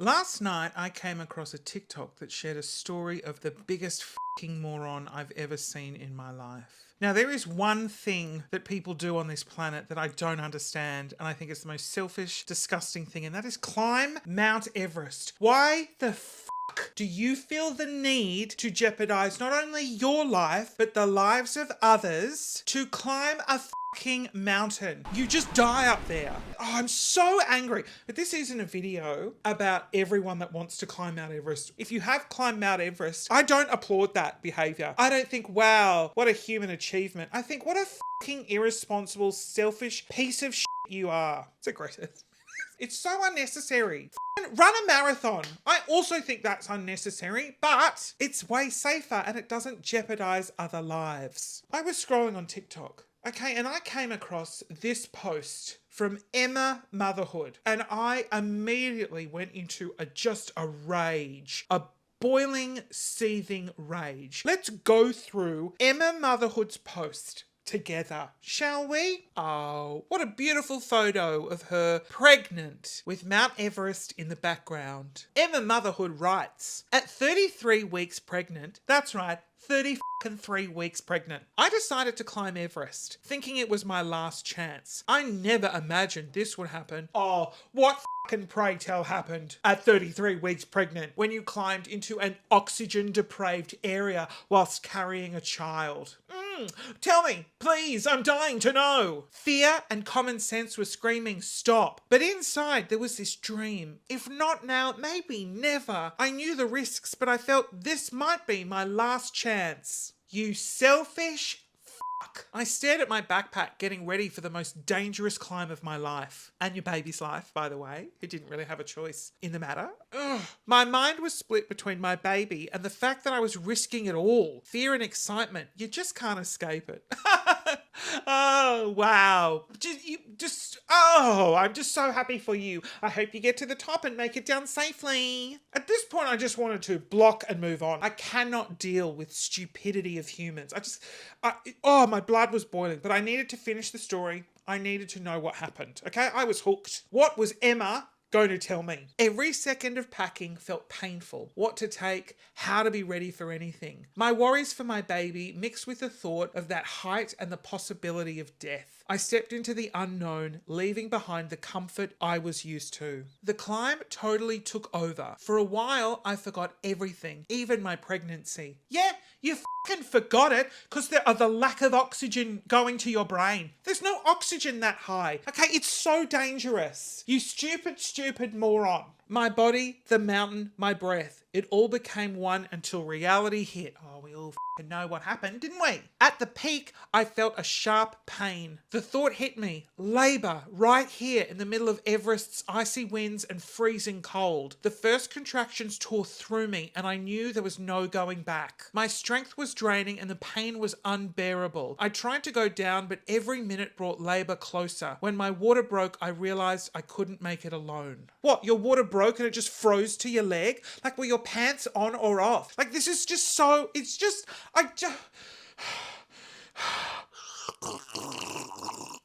Last night I came across a TikTok that shared a story of the biggest fucking moron I've ever seen in my life. Now, there is one thing that people do on this planet that I don't understand, and I think it's the most selfish, disgusting thing, and that is climb Mount Everest. Why the fuck do you feel the need to jeopardize not only your life, but the lives of others to climb a fucking mountain? You just die up there. Oh, I'm so angry. But this isn't a video about everyone that wants to climb Mount Everest. If you have climbed Mount Everest, I don't applaud that behavior. I don't think, wow, what a human achievement. I think, what a fucking irresponsible, selfish piece of shit you are. It's aggressive. It's so unnecessary. Run a marathon. I also think that's unnecessary, but it's way safer and it doesn't jeopardize other lives. I was scrolling on TikTok. Okay, and I came across this post from Emma Motherhood, and I immediately went into a rage, a boiling, seething rage. Let's go through Emma Motherhood's post together, shall we? Oh, what a beautiful photo of her pregnant with Mount Everest in the background. Emma Motherhood writes, at 33 weeks pregnant, that's right, 33 weeks pregnant, I decided to climb Everest, thinking it was my last chance. I never imagined this would happen. Oh, what fucking pray tell happened at 33 weeks pregnant when you climbed into an oxygen depraved area whilst carrying a child? Tell me, please, I'm dying to know. Fear and common sense were screaming, stop. But inside there was this dream. If not now, maybe never. I knew the risks, but I felt this might be my last chance. You selfish fuck. I stared at my backpack getting ready for the most dangerous climb of my life. And your baby's life, by the way. Who didn't really have a choice in the matter. Ugh. My mind was split between my baby and the fact that I was risking it all. Fear and excitement. You just can't escape it. Oh, wow. I'm just so happy for you. I hope you get to the top and make it down safely. At this point, I just wanted to block and move on. I cannot deal with stupidity of humans. My blood was boiling, but I needed to finish the story. I needed to know what happened. Okay, I was hooked. What was Emma going to tell me? Every second of packing felt painful. What to take, how to be ready for anything. My worries for my baby mixed with the thought of that height and the possibility of death. I stepped into the unknown, leaving behind the comfort I was used to. The climb totally took over. For a while, I forgot everything, even my pregnancy. Yeah, you fucking forgot it because of the lack of oxygen going to your brain. There's no oxygen that high. Okay, it's so dangerous. You stupid moron. My body, the mountain, my breath. It all became one until reality hit. Oh, we all know what happened, didn't we? At the peak, I felt a sharp pain. The thought hit me. Labor, right here in the middle of Everest's icy winds and freezing cold. The first contractions tore through me and I knew there was no going back. My strength was draining and the pain was unbearable. I tried to go down, but every minute brought labor closer. When my water broke, I realized I couldn't make it alone. What, your water broke and it just froze to your leg? Like, were your pants on or off? Like, this is just so,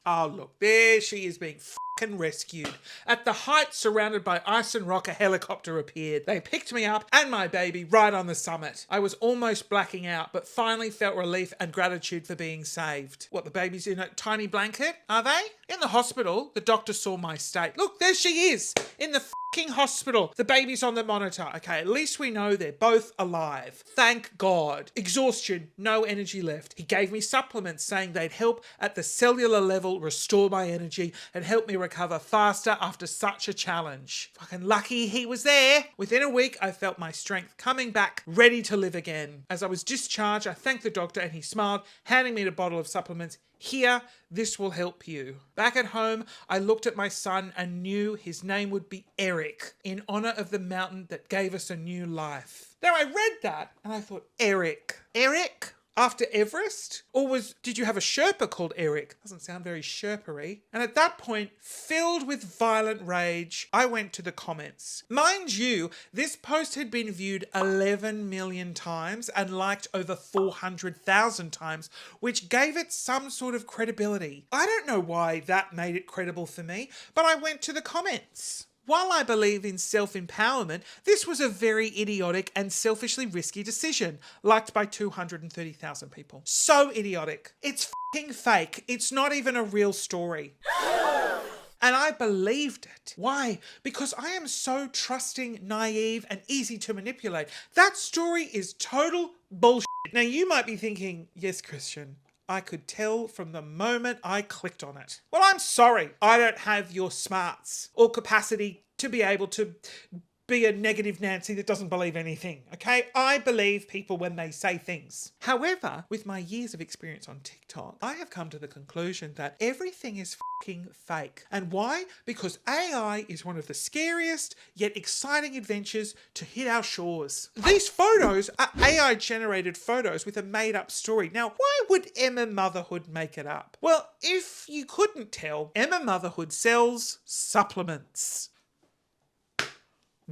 Oh, look, there she is being fucking rescued. At the height, surrounded by ice and rock, a helicopter appeared. They picked me up and my baby right on the summit. I was almost blacking out, but finally felt relief and gratitude for being saved. What, the baby's in a tiny blanket? Are they? In the hospital, the doctor saw my state. Look, there she is, in the fucking hospital. The baby's on the monitor. Okay, at least we know they're both alive. Thank God. Exhaustion, no energy left. He gave me supplements saying they'd help at the cellular level restore my energy and help me recover faster after such a challenge. Fucking lucky he was there. Within a week, I felt my strength coming back, ready to live again. As I was discharged, I thanked the doctor and he smiled, handing me a bottle of supplements. Here, this will help you. Back at home, I looked at my son and knew his name would be Eric, in honor of the mountain that gave us a new life. Now, I read that and I thought, Eric? After Everest? Or did you have a Sherpa called Eric? Doesn't sound very Sherpa-y. And at that point, filled with violent rage, I went to the comments. Mind you, this post had been viewed 11 million times and liked over 400,000 times, which gave it some sort of credibility. I don't know why that made it credible for me, but I went to the comments. While I believe in self-empowerment, this was a very idiotic and selfishly risky decision, liked by 230,000 people. So idiotic. It's f***ing fake. It's not even a real story. And I believed it. Why? Because I am so trusting, naive, and easy to manipulate. That story is total bullshit. Now you might be thinking, yes, Christian, I could tell from the moment I clicked on it. Well, I'm sorry. I don't have your smarts or capacity to be able to be a negative Nancy that doesn't believe anything, okay? I believe people when they say things. However, with my years of experience on TikTok, I have come to the conclusion that everything is fucking fake. And why? Because AI is one of the scariest yet exciting adventures to hit our shores. These photos are AI-generated photos with a made-up story. Now, why would Emma Motherhood make it up? Well, if you couldn't tell, Emma Motherhood sells supplements.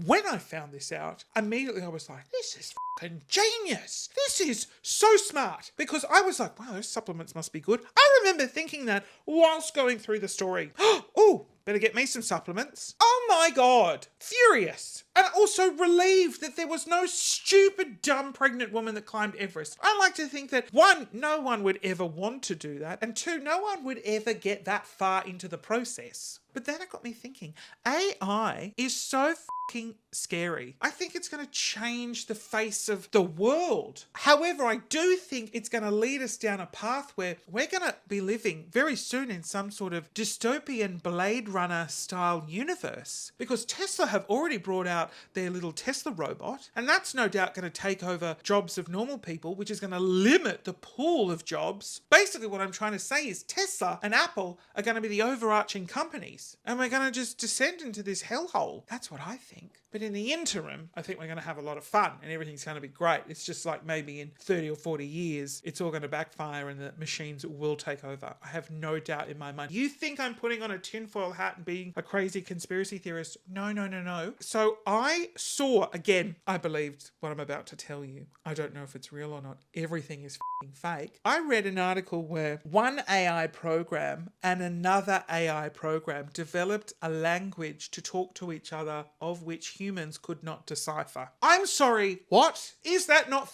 When I found this out, immediately I was like, this is fucking genius. This is so smart. Because I was like, wow, those supplements must be good. I remember thinking that whilst going through the story. Oh, better get me some supplements. Oh my God. Furious. And also relieved that there was no stupid, dumb pregnant woman that climbed Everest. I like to think that one, no one would ever want to do that. And two, no one would ever get that far into the process. But then it got me thinking, AI is so fucking scary. I think it's going to change the face of the world. However, I do think it's going to lead us down a path where we're going to be living very soon in some sort of dystopian Blade Runner style universe. Because Tesla have already brought out their little Tesla robot, and that's no doubt going to take over jobs of normal people, which is going to limit the pool of jobs. Basically, what I'm trying to say is Tesla and Apple are going to be the overarching companies, and we're going to just descend into this hellhole. That's what I think. But in the interim, I think we're going to have a lot of fun and everything's going to be great. It's just like maybe in 30 or 40 years, it's all going to backfire and the machines will take over. I have no doubt in my mind. You think I'm putting on a tinfoil hat and being a crazy conspiracy theorist? No, no, no, no. So I saw, again, I believed what I'm about to tell you. I don't know if it's real or not. Everything is fake. I read an article where one AI program and another AI program developed a language to talk to each other of which humans could not decipher. I'm sorry, what? Is that not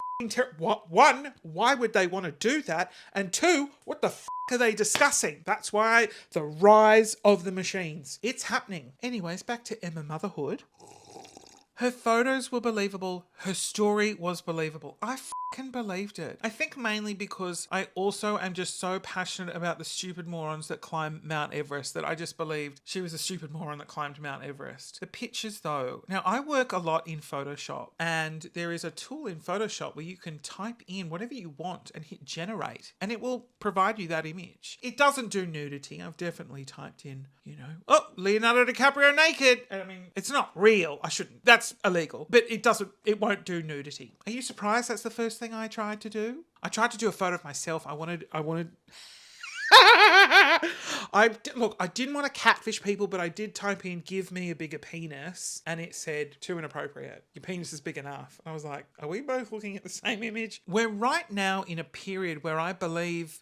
what? One, why would they want to do that? And two, what the are they discussing? That's why the rise of the machines. It's happening. Anyways, back to Emma Motherhood. Her photos were believable. Her story was believable. I fucking believed it. I think mainly because I also am just so passionate about the stupid morons that climb Mount Everest that I just believed she was a stupid moron that climbed Mount Everest. The pictures though. Now I work a lot in Photoshop and there is a tool in Photoshop where you can type in whatever you want and hit generate and it will provide you that image. It doesn't do nudity. I've definitely typed in, oh, Leonardo DiCaprio naked. I mean, it's not real. That's illegal, but it won't do nudity. Are you surprised that's the first thing I tried to do? I tried to do a photo of myself. I wanted I didn't want to catfish people, but I did type in, give me a bigger penis. And it said, too inappropriate. Your penis is big enough. And I was like, are we both looking at the same image? We're right now in a period where I believe,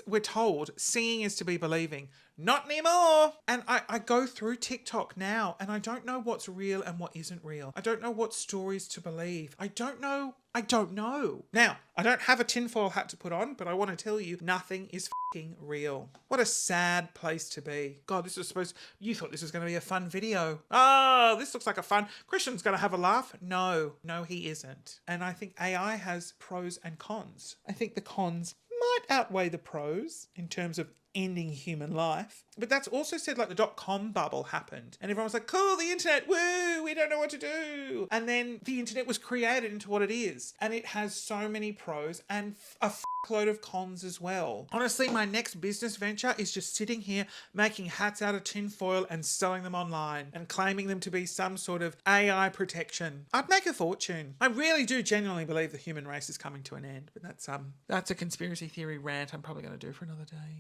we're told seeing is to be believing. Not anymore. And I go through TikTok now and I don't know what's real and what isn't real. I don't know what stories to believe. I don't know. Now, I don't have a tinfoil hat to put on, but I want to tell you, nothing is f***ing real. What a sad place to be. God, you thought this was going to be a fun video. Oh, this looks like a fun, Christian's going to have a laugh. No, he isn't. And I think AI has pros and cons. I think the cons might outweigh the pros in terms of ending human life. But that's also said like the .com bubble happened and everyone was like, cool, the internet, woo, we don't know what to do. And then the internet was created into what it is. And it has so many pros and a load of cons as well. Honestly, my next business venture is just sitting here making hats out of tin foil and selling them online and claiming them to be some sort of AI protection. I'd make a fortune. I really do genuinely believe the human race is coming to an end, but that's a conspiracy theory rant I'm probably going to do for another day.